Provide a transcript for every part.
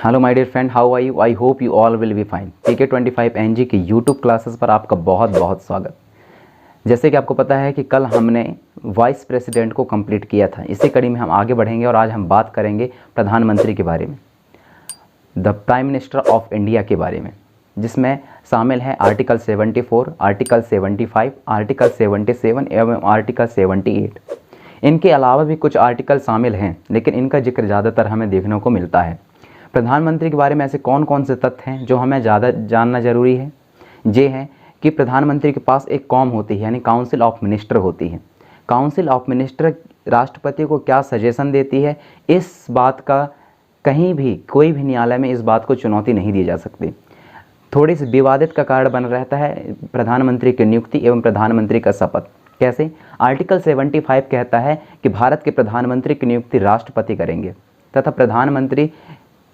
Hello my dear friend, how are you? I hope you all will be fine. PK25NG की YouTube classes पर आपका बहुत बहुत स्वागत। जैसे कि आपको पता है कि कल हमने वाइस प्रेसिडेंट को कंप्लीट किया था। इसी कड़ी में हम आगे बढ़ेंगे और आज हम बात करेंगे प्रधानमंत्री के बारे में, the prime minister of India के बारे में, जिसमें शामिल है आर्टिकल 74, आर्टिकल 75, आर्टिकल 77 एवं आर्टिकल 78। इनके अलावा भी कुछ आर्टिकल शामिल हैं, लेकिन इनका जिक्र ज़्यादातर हमें देखने को मिलता है। प्रधानमंत्री के बारे में ऐसे कौन कौन से तथ्य हैं जो हमें ज़्यादा जानना जरूरी है? ये है कि प्रधानमंत्री के पास एक कॉम होती है, यानी काउंसिल ऑफ मिनिस्टर होती है। काउंसिल ऑफ मिनिस्टर राष्ट्रपति को क्या सजेशन देती है, इस बात का कहीं भी कोई भी न्यायालय में इस बात को चुनौती नहीं दी जा सकती। थोड़ी सी विवादित का कारण बन रहता है प्रधानमंत्री की नियुक्ति एवं प्रधानमंत्री का शपथ। कैसे? आर्टिकल 75 कहता है कि भारत के प्रधानमंत्री की नियुक्ति राष्ट्रपति करेंगे तथा प्रधानमंत्री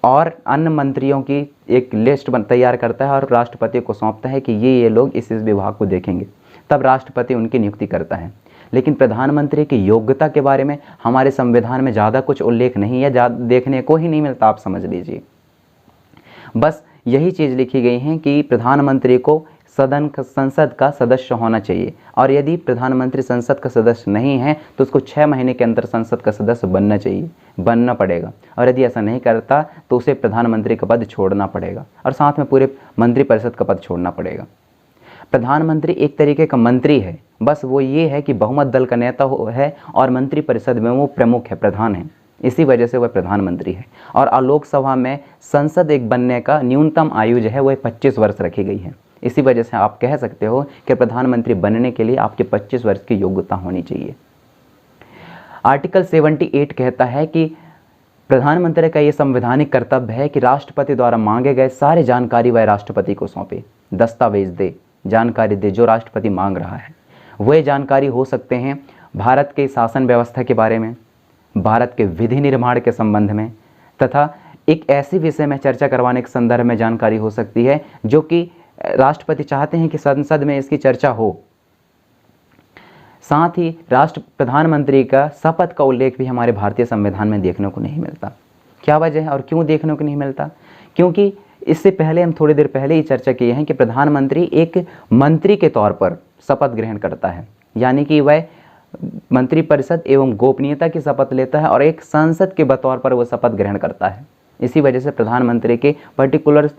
और अन्य मंत्रियों की एक लिस्ट तैयार करता है और राष्ट्रपति को सौंपता है कि ये लोग इस विभाग को देखेंगे, तब राष्ट्रपति उनकी नियुक्ति करता है। लेकिन प्रधानमंत्री की योग्यता के बारे में हमारे संविधान में ज़्यादा कुछ उल्लेख नहीं है, देखने को ही नहीं मिलता, आप समझ लीजिए। बस यही चीज़ लिखी गई है कि प्रधानमंत्री को संसद का सदस्य होना चाहिए, और यदि प्रधानमंत्री संसद का सदस्य नहीं है तो उसको 6 महीने के अंदर संसद का सदस्य बनना पड़ेगा, और यदि ऐसा नहीं करता तो उसे प्रधानमंत्री का पद छोड़ना पड़ेगा और साथ में पूरे मंत्रिपरिषद का पद छोड़ना पड़ेगा। प्रधानमंत्री एक तरीके का मंत्री है, बस वो ये है कि बहुमत दल का नेता है और मंत्रिपरिषद में वो प्रमुख है, प्रधान है, इसी वजह से वह प्रधानमंत्री है। और लोकसभा में संसद एक बनने का न्यूनतम आयु जो है वह 25 वर्ष रखी गई है। इसी वजह से आप कह सकते हो कि प्रधानमंत्री बनने के लिए आपके 25 वर्ष की योग्यता होनी चाहिए। आर्टिकल 78 कहता है कि प्रधानमंत्री का यह संवैधानिक कर्तव्य है कि राष्ट्रपति द्वारा मांगे गए सारे जानकारी वह राष्ट्रपति को सौंपे, दस्तावेज दे, जानकारी दे जो राष्ट्रपति मांग रहा है। वह जानकारी हो सकते हैं भारत के शासन व्यवस्था के बारे में, भारत के विधि निर्माण के संबंध में, तथा एक ऐसी विषय में चर्चा करवाने के संदर्भ में जानकारी हो सकती है जो कि राष्ट्रपति चाहते हैं कि संसद में इसकी चर्चा हो। साथ ही प्रधानमंत्री का शपथ का उल्लेख भी हमारे भारतीय संविधान में देखने को नहीं मिलता। क्या वजह है और क्यों देखने को नहीं मिलता? क्योंकि इससे पहले हम थोड़ी देर पहले ही चर्चा किए हैं कि प्रधानमंत्री एक मंत्री के तौर पर शपथ ग्रहण करता है, यानी कि वह मंत्रिपरिषद एवं गोपनीयता की शपथ लेता है और एक सांसद के बतौर पर वह शपथ ग्रहण करता है। इसी वजह से प्रधानमंत्री के पर्टिकुलर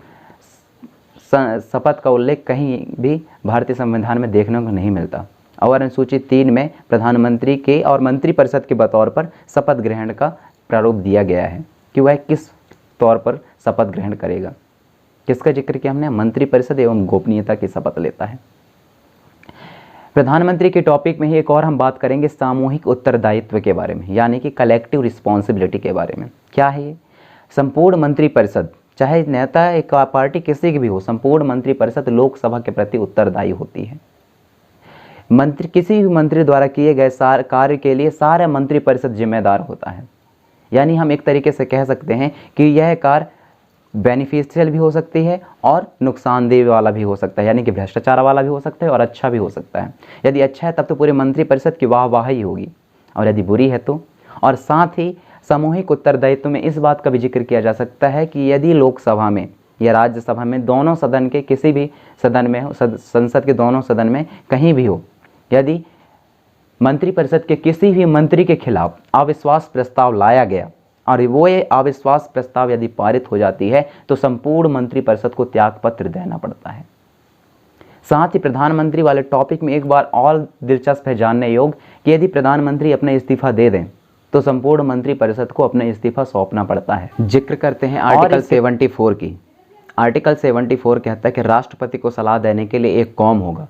शपथ का उल्लेख कहीं भी भारतीय संविधान में देखने को नहीं मिलता। और अनुसूची 3 में प्रधानमंत्री के और मंत्रिपरिषद के बतौर पर शपथ ग्रहण का प्रारूप दिया गया है कि वह किस तौर पर शपथ ग्रहण करेगा। किसका जिक्र किया हमने? मंत्रिपरिषद एवं गोपनीयता की शपथ लेता है। प्रधानमंत्री के टॉपिक में ही एक और हम बात करेंगे सामूहिक उत्तरदायित्व के बारे में, यानी कि कलेक्टिव रिस्पॉन्सिबिलिटी के बारे में। क्या है ये? संपूर्ण मंत्रिपरिषद, चाहे नेता एक पार्टी किसी की भी हो, संपूर्ण मंत्रिपरिषद लोकसभा के प्रति उत्तरदायी होती है। किसी भी मंत्री द्वारा किए गए कार्य के लिए सारा मंत्रिपरिषद जिम्मेदार होता है। यानी हम एक तरीके से कह सकते हैं कि यह कार्य बेनिफिशियल भी हो सकती है और नुकसानदेह वाला भी हो सकता है, यानी कि भ्रष्टाचार वाला भी हो सकता है और अच्छा भी हो सकता है। यदि अच्छा है तब तो पूरे मंत्रिपरिषद की वाहवाही होगी, और यदि बुरी है तो। और साथ ही सामूहिक उत्तरदायित्व में इस बात का भी जिक्र किया जा सकता है कि यदि लोकसभा में या राज्यसभा में, दोनों सदन के किसी भी सदन में हो, संसद के दोनों सदन में कहीं भी हो, यदि मंत्रिपरिषद के किसी भी मंत्री के खिलाफ अविश्वास प्रस्ताव लाया गया और वो ये अविश्वास प्रस्ताव यदि पारित हो जाती है तो संपूर्ण मंत्रिपरिषद को त्यागपत्र देना पड़ता है। साथ ही प्रधानमंत्री वाले टॉपिक में एक बार और दिलचस्प है जानने योग्य कि यदि प्रधानमंत्री अपना इस्तीफा दे दें तो संपूर्ण मंत्रिपरिषद को अपना इस्तीफा सौंपना पड़ता है। जिक्र करते हैं आर्टिकल 74 की। आर्टिकल 74 कहता है कि राष्ट्रपति को सलाह देने के लिए एक कॉम होगा,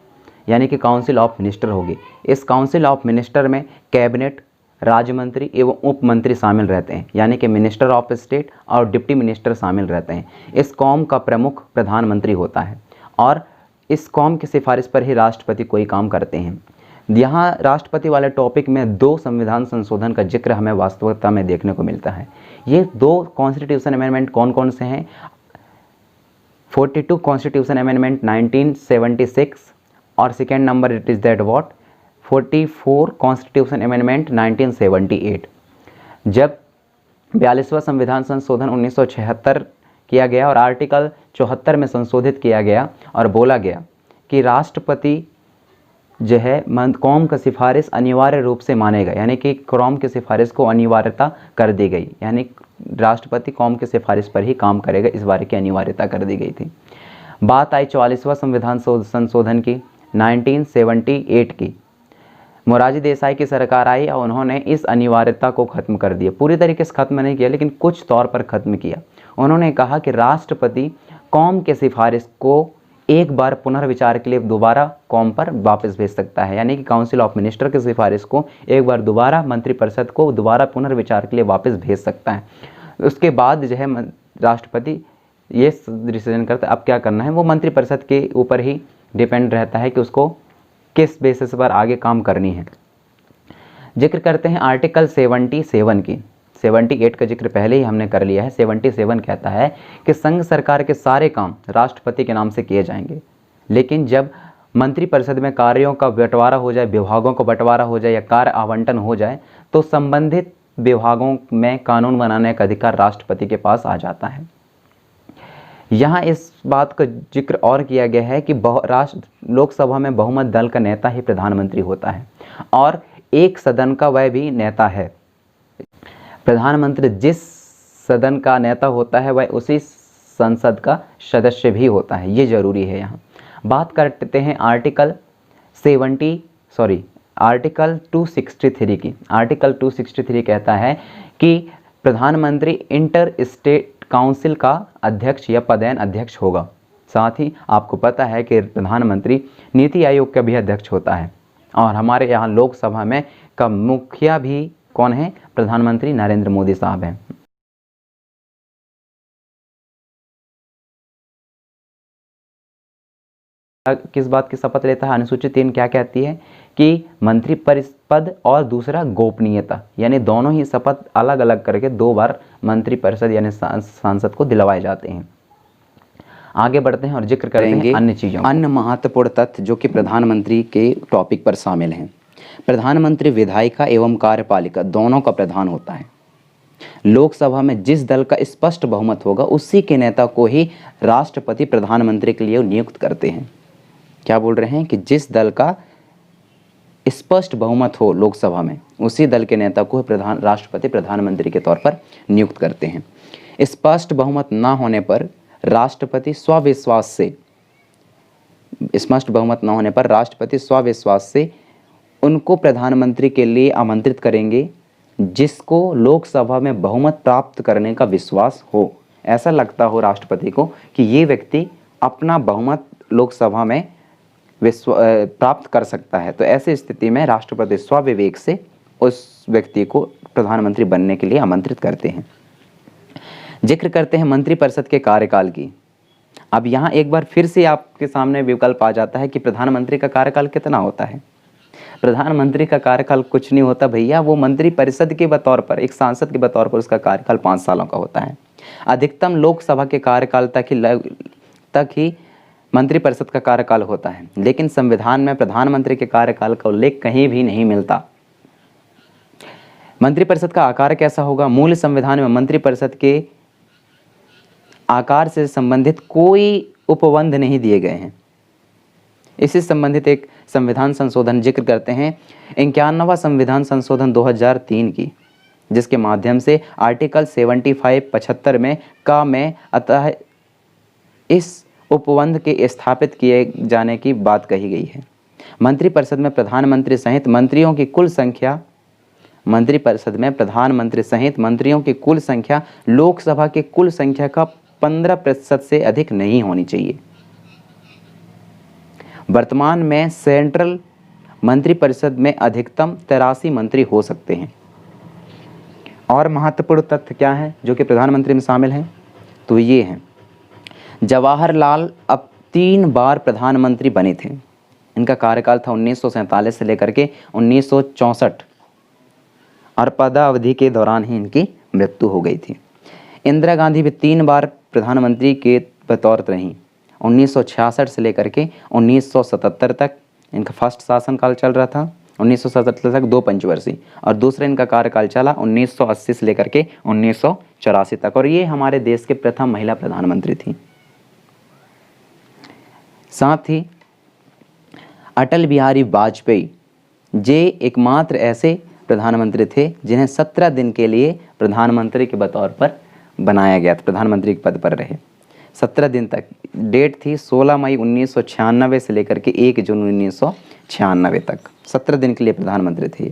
यानी कि काउंसिल ऑफ मिनिस्टर होगी। इस काउंसिल ऑफ मिनिस्टर में कैबिनेट, राज्य मंत्री एवं उप मंत्री शामिल रहते हैं, यानी कि मिनिस्टर ऑफ स्टेट और डिप्टी मिनिस्टर शामिल रहते हैं। इस कॉम का प्रमुख प्रधानमंत्री होता है और इस कॉम की सिफारिश पर ही राष्ट्रपति कोई काम करते हैं। यहाँ राष्ट्रपति वाले टॉपिक में 2 संविधान संशोधन का जिक्र हमें वास्तविकता में देखने को मिलता है। ये 2 कॉन्स्टिट्यूशन अमेंडमेंट कौन कौन से हैं? 42 कॉन्स्टिट्यूशन अमेंडमेंट 1976 और second number it is that what 44 constitution amendment 1978। जब 42वां संविधान संशोधन 1976 किया गया और आर्टिकल 74 में संशोधित किया गया और बोला गया कि राष्ट्रपति जो है कौम का सिफारिश अनिवार्य रूप से मानेगा, यानी कि कौम की सिफारिश को अनिवार्यता कर दी गई, यानी राष्ट्रपति कौम की सिफारिश पर ही काम करेगा, इस बारे की अनिवार्यता कर दी गई थी। बात आई 44वां संविधान संशोधन की 1978 की। मोरारजी देसाई की सरकार आई और उन्होंने इस अनिवार्यता को ख़त्म कर दिया। पूरी तरीके से ख़त्म नहीं किया, लेकिन कुछ तौर पर ख़त्म किया। उन्होंने कहा कि राष्ट्रपति कौम के सिफारिश को एक बार पुनर्विचार के लिए दोबारा कौम पर वापस भेज सकता है, यानी कि काउंसिल ऑफ मिनिस्टर की सिफारिश को एक बार दोबारा मंत्रिपरिषद को दोबारा पुनर्विचार के लिए वापस भेज सकता है। उसके बाद जो है राष्ट्रपति ये डिसीजन करता है अब क्या करना है, वो मंत्रिपरिषद के ऊपर ही डिपेंड रहता है कि उसको किस बेसिस पर आगे काम करनी है। जिक्र करते हैं आर्टिकल 77 की। 78 का जिक्र पहले ही हमने कर लिया है। 77 कहता है कि संघ सरकार के सारे काम राष्ट्रपति के नाम से किए जाएंगे, लेकिन जब मंत्रिपरिषद में कार्यों का बंटवारा हो जाए, विभागों का बंटवारा हो जाए या कार्य आवंटन हो जाए, तो संबंधित विभागों में कानून बनाने का अधिकार राष्ट्रपति के पास आ जाता है। यहाँ इस बात का जिक्र और किया गया है कि लोकसभा में बहुमत दल का नेता ही प्रधानमंत्री होता है और एक सदन का वह भी नेता है। प्रधानमंत्री जिस सदन का नेता होता है वह उसी संसद का सदस्य भी होता है, ये जरूरी है। यहाँ बात करते हैं आर्टिकल 263 की। आर्टिकल 263 कहता है कि प्रधानमंत्री इंटर स्टेट काउंसिल का अध्यक्ष या पदेन अध्यक्ष होगा। साथ ही आपको पता है कि प्रधानमंत्री नीति आयोग का भी अध्यक्ष होता है और हमारे यहाँ लोकसभा में का मुखिया भी कौन है? प्रधानमंत्री नरेंद्र मोदी साहब हैं। किस बात की शपथ लेता है? अनुसूचित 3 क्या कहती है कि मंत्री परिषद और दूसरा गोपनीयता, यानी दोनों ही शपथ अलग अलग करके 2 बार मंत्री परिषद यानी सांसद को दिलवाए जाते हैं। आगे बढ़ते हैं और जिक्र करेंगे अन्य चीज़ों। अन्य महत्वपूर्ण तथ्य जो कि प्रधानमंत्री के टॉपिक पर शामिल हैं। प्रधानमंत्री विधायिका एवं कार्यपालिका दोनों का प्रधान होता है। लोकसभा में जिस दल का स्पष्ट बहुमत होगा उसी के नेता को ही राष्ट्रपति प्रधानमंत्री के लिए नियुक्त करते हैं। क्या बोल रहे हैं कि जिस दल का स्पष्ट बहुमत हो लोकसभा में उसी दल के नेता को राष्ट्रपति प्रधानमंत्री के तौर पर नियुक्त करते हैं। स्पष्ट बहुमत ना होने पर राष्ट्रपति स्विश्वास से उनको प्रधानमंत्री के लिए आमंत्रित करेंगे जिसको लोकसभा में बहुमत प्राप्त करने का विश्वास हो। ऐसा लगता हो राष्ट्रपति को कि ये व्यक्ति अपना बहुमत लोकसभा में प्राप्त कर सकता है, तो ऐसी स्थिति में राष्ट्रपति स्वविवेक से उस व्यक्ति को प्रधानमंत्री बनने के लिए आमंत्रित करते हैं। जिक्र करते हैं मंत्रिपरिषद के कार्यकाल की। अब यहाँ एक बार फिर से आपके सामने विकल्प आ जाता है कि प्रधानमंत्री का कार्यकाल कितना होता है। प्रधानमंत्री का कार्यकाल कुछ नहीं होता भैया, वो मंत्रिपरिषद के बतौर पर, एक सांसद के बतौर पर उसका कार्यकाल 5 सालों का होता है। अधिकतम लोकसभा के कार्यकाल तक ही मंत्रिपरिषद का कार्यकाल होता है, लेकिन संविधान में प्रधानमंत्री के कार्यकाल का उल्लेख कहीं भी नहीं मिलता। मंत्रिपरिषद का आकार कैसा होगा? मूल संविधान में मंत्रिपरिषद के आकार से संबंधित कोई उपबंध नहीं दिए गए हैं। इससे संबंधित एक संविधान संशोधन जिक्र करते हैं 51वां संविधान संशोधन 2003 की, जिसके माध्यम से आर्टिकल 75 में अतः इस उपबंध के स्थापित किए जाने की बात कही गई है। मंत्रिपरिषद में प्रधानमंत्री सहित मंत्रियों की कुल संख्या लोकसभा के कुल संख्या का 15% से अधिक नहीं होनी चाहिए। वर्तमान में सेंट्रल मंत्रिपरिषद में अधिकतम 83 मंत्री हो सकते हैं। और महत्वपूर्ण तथ्य क्या है जो कि प्रधानमंत्री में शामिल हैं? तो ये हैं, जवाहरलाल अब 3 बार प्रधानमंत्री बने थे। इनका कार्यकाल था 1947 से लेकर के 1964 और पदावधि के दौरान ही इनकी मृत्यु हो गई थी। इंदिरा गांधी भी 3 बार प्रधानमंत्री के बतौर रहीं। 1966 से लेकर के 1977 तक इनका फर्स्ट शासनकाल चल रहा था। 1977 तक 2 पंचवर्षीय, और दूसरा इनका कार्यकाल चला 1980 से लेकर के 1984 तक, और ये हमारे देश के प्रथम महिला प्रधानमंत्री थी। साथ ही अटल बिहारी वाजपेयी जे एकमात्र ऐसे प्रधानमंत्री थे जिन्हें 17 दिन के लिए प्रधानमंत्री के तौर पर बनाया गया था, प्रधानमंत्री के पद पर रहे 17 दिन तक। डेट थी 16 मई 1996 से लेकर के 1 जून 1996 तक, 17 दिन के लिए प्रधानमंत्री थे।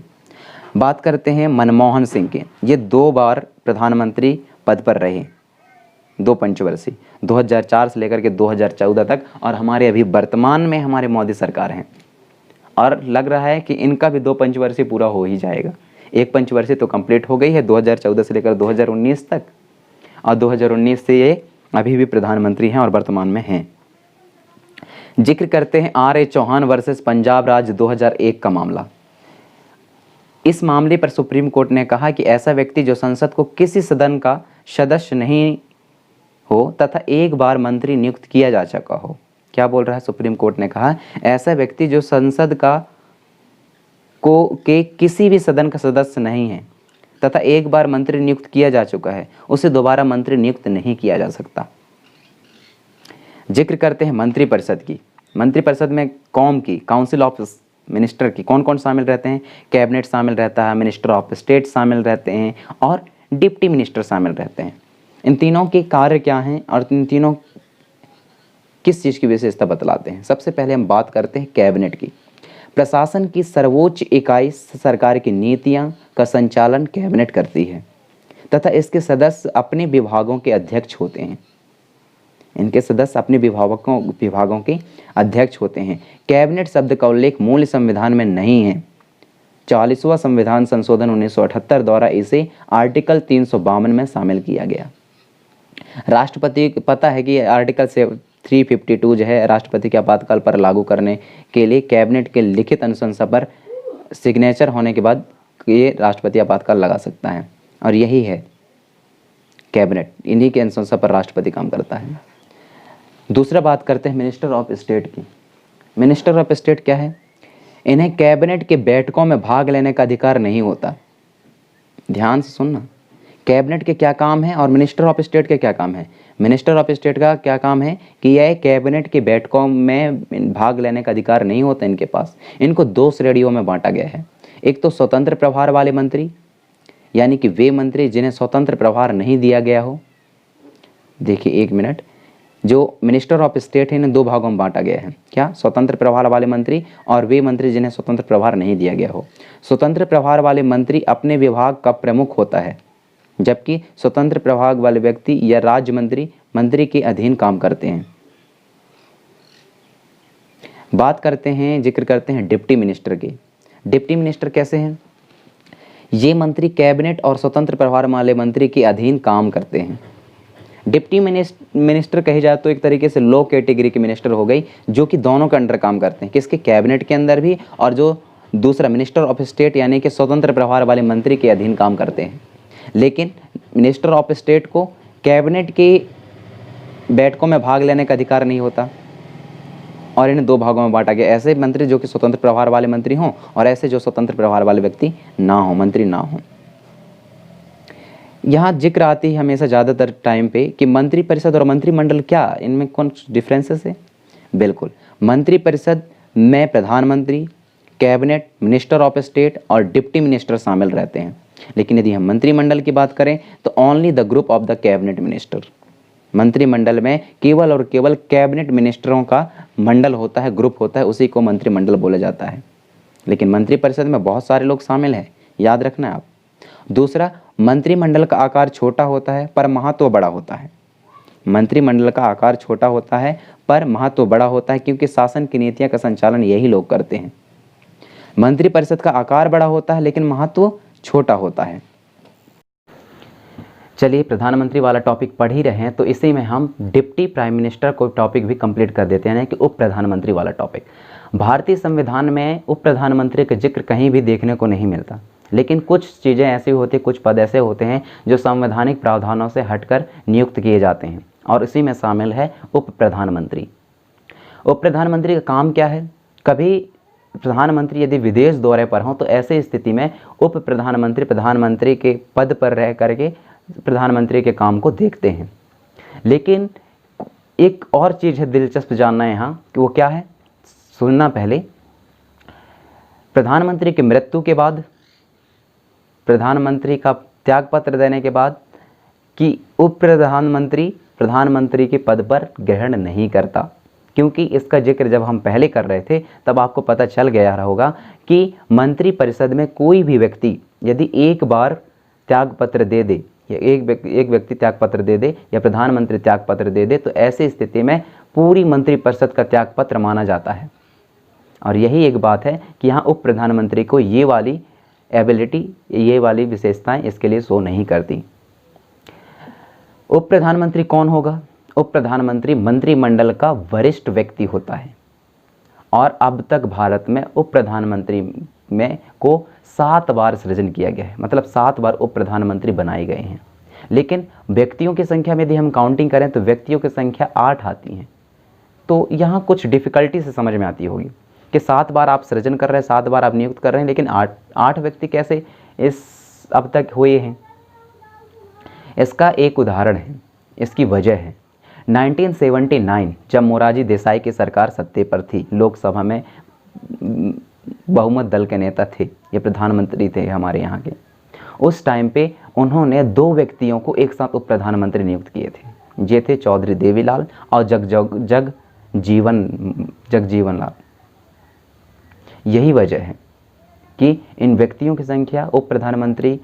बात करते हैं मनमोहन सिंह के, ये 2 बार प्रधानमंत्री पद पर रहे, 2 पंचवर्षीय, 2004 से लेकर के 2014 तक, और हमारे अभी वर्तमान में हमारे मोदी सरकार हैं, और लग रहा है कि इनका भी 2 पंचवर्षीय पूरा हो ही जाएगा। 1 पंचवर्षीय तो कंप्लीट हो गई है 2014 से लेकर 2019 तक, और 2019 से ये अभी भी प्रधानमंत्री हैं और वर्तमान में हैं। जिक्र करते हैं R A Chauhan versus Punjab राज्य 2001 का मामला। इस मामले पर सुप्रीम कोर्ट ने कहा कि ऐसा व्यक्ति जो संसद को किसी सदन का सदस्य नहीं हो तथा एक बार मंत्री नियुक्त किया जा चुका हो। क्या बोल रहा है सुप्रीम कोर्ट ने कहा, ऐसा व्यक्ति जो संसद के किसी भी सदन का सदस्य नहीं है तथा एक बार मंत्री नियुक्त किया जा चुका है, उसे दोबारा मंत्री नियुक्त नहीं किया जा सकता। जिक्र करते हैं मंत्रिपरिषद की। मंत्रिपरिषद में कौम की, काउंसिल ऑफ मिनिस्टर की कौन कौन शामिल रहते हैं? कैबिनेट शामिल रहता है, मिनिस्टर ऑफ स्टेट शामिल रहते हैं, और डिप्टी मिनिस्टर शामिल रहते हैं। इन तीनों के कार्य क्या हैं और इन तीनों किस चीज़ की विशेषता बतलाते हैं? सबसे पहले हम बात करते हैं कैबिनेट की। प्रशासन की सर्वोच्च इकाई सरकार की नीतियां का संचालन कैबिनेट करती है तथा इसके सदस्य अपने विभागों के अध्यक्ष होते हैं। इनके सदस्य अपने विभागों के अध्यक्ष होते हैं। कैबिनेट शब्द का उल्लेख मूल संविधान में नहीं है। 40वां संविधान संशोधन 1978 द्वारा इसे आर्टिकल 352 में शामिल किया गया। राष्ट्रपति को पता है कि आर्टिकल 352 जो है राष्ट्रपति के आपातकाल पर लागू करने के लिए कैबिनेट के लिखित अनुशंसा पर सिग्नेचर होने के बाद ये राष्ट्रपति आपातकाल लगा सकता है, और यही है कैबिनेट, इन्हीं के अनुशंसा पर राष्ट्रपति काम करता है। दूसरा बात करते हैं मिनिस्टर ऑफ स्टेट की। मिनिस्टर ऑफ स्टेट क्या है? इन्हें कैबिनेट के बैठकों में भाग लेने का अधिकार नहीं होता। ध्यान से सुनना, कैबिनेट के क्या काम है और मिनिस्टर ऑफ स्टेट के क्या काम है। मिनिस्टर ऑफ स्टेट का क्या काम है कि यह कैबिनेट के बैठकों में भाग लेने का अधिकार नहीं होता इनके पास। इनको 2 श्रेणियों में बांटा गया है। एक तो स्वतंत्र प्रभार वाले मंत्री, यानी कि वे मंत्री जिन्हें स्वतंत्र प्रभार नहीं दिया गया हो। देखिए 1 मिनट, जो मिनिस्टर ऑफ स्टेट है इन्हें 2 भागों में बांटा गया है। क्या? स्वतंत्र प्रभार वाले मंत्री और वे मंत्री जिन्हें स्वतंत्र प्रभार नहीं दिया गया हो। स्वतंत्र प्रभार वाले मंत्री अपने विभाग का प्रमुख होता है, जबकि स्वतंत्र प्रभाग वाले व्यक्ति या राज्य मंत्री के अधीन काम करते हैं। बात करते हैं, जिक्र करते हैं डिप्टी मिनिस्टर की। डिप्टी मिनिस्टर कैसे हैं? ये मंत्री कैबिनेट और स्वतंत्र प्रभार वाले मंत्री के अधीन काम करते हैं। डिप्टी मिनिस्टर कही जाए तो एक तरीके से लो कैटेगरी के मिनिस्टर हो गई, जो कि दोनों के अंडर काम करते हैं, किसके? कैबिनेट के अंदर भी, और जो दूसरा मिनिस्टर ऑफ स्टेट यानी कि स्वतंत्र प्रभार वाले मंत्री के अधीन काम करते हैं। लेकिन मिनिस्टर ऑफ स्टेट को कैबिनेट की बैठकों में भाग लेने का अधिकार नहीं होता, और इन्हें 2 भागों में बांटा गया। ऐसे मंत्री जो कि स्वतंत्र प्रभार वाले मंत्री हों, और ऐसे जो स्वतंत्र प्रभार वाले व्यक्ति ना हो, मंत्री ना हो। यहाँ जिक्र आती है हमेशा ज़्यादातर टाइम पे कि मंत्रिपरिषद और मंत्रिमंडल, क्या इनमें कौन डिफरेंसेस है? बिल्कुल, मंत्रिपरिषद में प्रधानमंत्री, कैबिनेट, मिनिस्टर ऑफ स्टेट और डिप्टी मिनिस्टर शामिल रहते हैं। लेकिन यदि हम मंत्रिमंडल की बात करें तो only the group of the cabinet minister. मंत्रिमंडल में केवल और केवल कैबिनेट मिनिस्टरों का मंडल होता है, ग्रुप होता है, उसी को मंत्रिमंडल बोला जाता है। लेकिन मंत्रिपरिषद में बहुत सारे लोग शामिल हैं, याद रखना है आप। दूसरा, मंत्रिमंडल का आकार छोटा होता है पर महत्व बड़ा होता है। मंत्रिमंडल का आकार छोटा होता है पर महत्व बड़ा होता है, क्योंकि शासन की नीतियां का संचालन यही लोग करते हैं। मंत्रिपरिषद का आकार बड़ा होता है लेकिन महत्व छोटा होता है। चलिए, प्रधानमंत्री वाला टॉपिक पढ़ ही रहे हैं तो इसी में हम डिप्टी प्राइम मिनिस्टर को टॉपिक भी कंप्लीट कर देते हैं, कि उप प्रधानमंत्री वाला टॉपिक। भारतीय संविधान में उप प्रधानमंत्री का जिक्र कहीं भी देखने को नहीं मिलता, लेकिन कुछ चीज़ें ऐसी होती, कुछ पद ऐसे होते हैं जो संवैधानिक प्रावधानों से हटकर नियुक्त किए जाते हैं, और इसी में शामिल है उप प्रधानमंत्री। उप प्रधानमंत्री का काम क्या है? कभी प्रधानमंत्री यदि विदेश दौरे पर हों तो ऐसे स्थिति में उप प्रधानमंत्री प्रधानमंत्री के पद पर रह करके प्रधानमंत्री के काम को देखते हैं। लेकिन एक और चीज़ है दिलचस्प जानना है यहाँ कि वो क्या है, सुनना पहले। प्रधानमंत्री की मृत्यु के बाद, प्रधानमंत्री का त्यागपत्र देने के बाद कि उप प्रधानमंत्री प्रधानमंत्री के पद पर ग्रहण नहीं करता, क्योंकि इसका जिक्र जब हम पहले कर रहे थे तब आपको पता चल गया होगा कि मंत्रिपरिषद में कोई भी व्यक्ति यदि एक बार त्यागपत्र दे दे या एक व्यक्ति त्यागपत्र दे दे या प्रधानमंत्री त्यागपत्र दे दे तो ऐसी स्थिति में पूरी मंत्रिपरिषद का त्यागपत्र माना जाता है। और यही एक बात है कि यहाँ उप प्रधानमंत्री को ये वाली एबिलिटी, ये वाली विशेषताएं इसके लिए शो नहीं करती। उप प्रधानमंत्री कौन होगा? उप प्रधानमंत्री मंत्रिमंडल का वरिष्ठ व्यक्ति होता है और अब तक भारत में उप प्रधानमंत्री में को 7 बार सृजन किया गया है, मतलब 7 बार उप प्रधानमंत्री बनाए गए हैं। लेकिन व्यक्तियों की संख्या में यदि हम काउंटिंग करें तो व्यक्तियों की संख्या 8 आती है। तो यहाँ कुछ डिफ़िकल्टी से समझ में आती होगी कि 7 बार आप सृजन कर रहे हैं, 7 बार आप नियुक्त कर रहे हैं, लेकिन 8 व्यक्ति कैसे इस अब तक हुए हैं। इसका एक उदाहरण है, इसकी वजह है 1979 जब मोरारजी देसाई की सरकार सत्ते पर थी, लोकसभा में बहुमत दल के नेता थे, ये प्रधानमंत्री थे हमारे यहाँ के। उस टाइम पे उन्होंने 2 व्यक्तियों को एक साथ उप प्रधानमंत्री नियुक्त किए थे। ये थे चौधरी देवीलाल और जगजीवन लाल। यही वजह है कि इन व्यक्तियों की संख्या, उप प्रधानमंत्री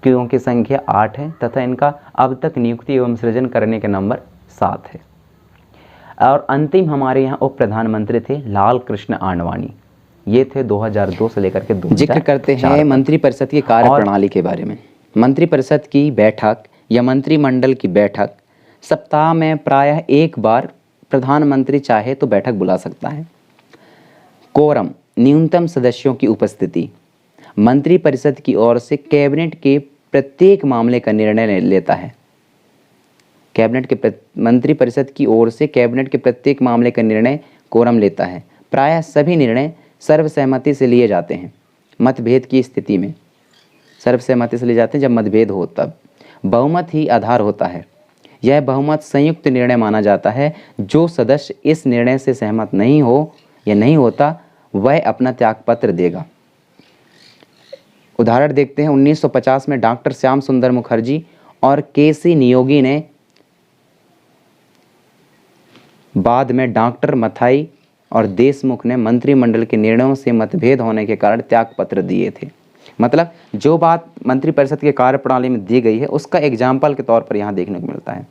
की संख्या 8 है तथा इनका अब तक नियुक्ति एवं सृजन करने के नंबर 7 है। और अंतिम हमारे यहाँ उप प्रधानमंत्री थे लाल कृष्ण आडवाणी। ये थे 2002 से लेकर के 2004। जिक्र करते हैं मंत्रिपरिषद की कार्यप्रणाली के बारे में। मंत्रिपरिषद की बैठक या मंत्रिमंडल की बैठक सप्ताह में प्रायः एक बार प्रधानमंत्री चाहे तो बैठक बुला सकता है। कोरम, न्यूनतम सदस्यों की उपस्थिति। मंत्रिपरिषद की ओर से कैबिनेट के प्रत्येक मामले का निर्णय लेता है। मंत्रिपरिषद की ओर से कैबिनेट के प्रत्येक मामले का निर्णय कोरम लेता है। प्रायः सभी निर्णय सर्वसहमति से लिए जाते हैं। मतभेद की स्थिति में सर्वसहमति से लिए जाते हैं, जब मतभेद हो तब। बहुमत ही आधार होता है। यह बहुमत संयुक्त निर्णय माना जाता है। जो सदस्य इस निर्णय से सहमत नहीं हो या नहीं होता वह अपना त्यागपत्र देगा। उदाहरण देखते हैं। 1950 में डॉक्टर श्याम सुंदर मुखर्जी और केसी नियोगी ने, बाद में डॉक्टर मथाई और देशमुख ने मंत्रिमंडल के निर्णयों से मतभेद होने के कारण त्यागपत्र दिए थे। मतलब जो बात मंत्रिपरिषद के कार्यप्रणाली में दी गई है उसका एग्जाम्पल के तौर पर यहाँ देखने को मिलता है।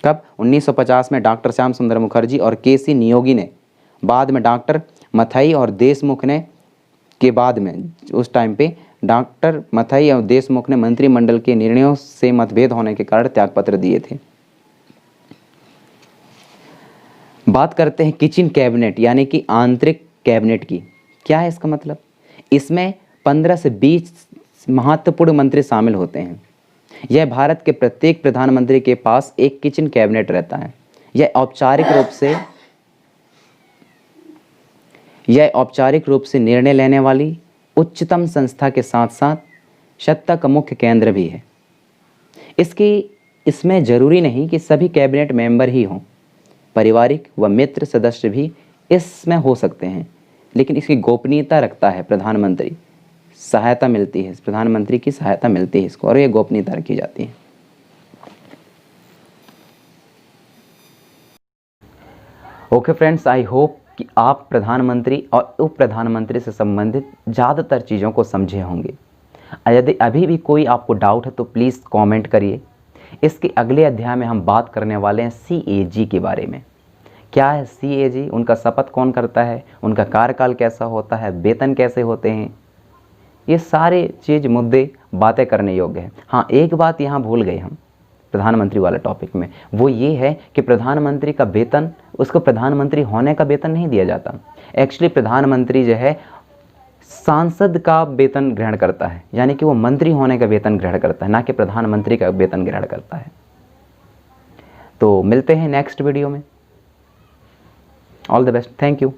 कब? 1950 में डॉक्टर श्याम सुंदर मुखर्जी और केसी नियोगी ने, बाद में डॉक्टर मथाई और देशमुख ने, के बाद में उस टाइम पे डॉक्टर मथाई और देशमुख ने मंत्रिमंडल के निर्णयों से मतभेद होने के कारण त्यागपत्र दिए थे। बात करते हैं किचन कैबिनेट यानी कि आंतरिक कैबिनेट की। क्या है इसका मतलब? इसमें 15 से 20 महत्वपूर्ण मंत्री शामिल होते हैं। यह भारत के प्रत्येक प्रधानमंत्री के पास एक किचन कैबिनेट रहता है। यह औपचारिक रूप से निर्णय लेने वाली उच्चतम संस्था के साथ साथ सत्ता का मुख्य केंद्र भी है। इसमें जरूरी नहीं कि सभी कैबिनेट मेंबर ही हों, पारिवारिक व मित्र सदस्य भी इसमें हो सकते हैं, लेकिन इसकी गोपनीयता रखता है प्रधानमंत्री। सहायता मिलती है, प्रधानमंत्री की सहायता मिलती है इसको, और ये गोपनीयता रखी जाती है। ओके फ्रेंड्स, आई होप कि आप प्रधानमंत्री और उप प्रधानमंत्री से संबंधित ज़्यादातर चीज़ों को समझे होंगे। यदि अभी भी कोई आपको डाउट है तो प्लीज़ कमेंट करिए। इसके अगले अध्याय में हम बात करने वाले हैं CAG के बारे में। क्या है CAG, उनका शपथ कौन करता है, उनका कार्यकाल कैसा होता है, वेतन कैसे होते हैं, ये सारे चीज़ मुद्दे बातें करने योग्य है। हाँ, एक बात यहाँ भूल गए हम प्रधानमंत्री वाला टॉपिक में, वो ये है कि प्रधानमंत्री का वेतन, उसको प्रधानमंत्री होने का वेतन नहीं दिया जाता। एक्चुअली प्रधानमंत्री जो है सांसद का वेतन ग्रहण करता है, यानी कि वो मंत्री होने का वेतन ग्रहण करता है, ना कि प्रधानमंत्री का वेतन ग्रहण करता है। तो मिलते हैं नेक्स्ट वीडियो में। All the best, thank you.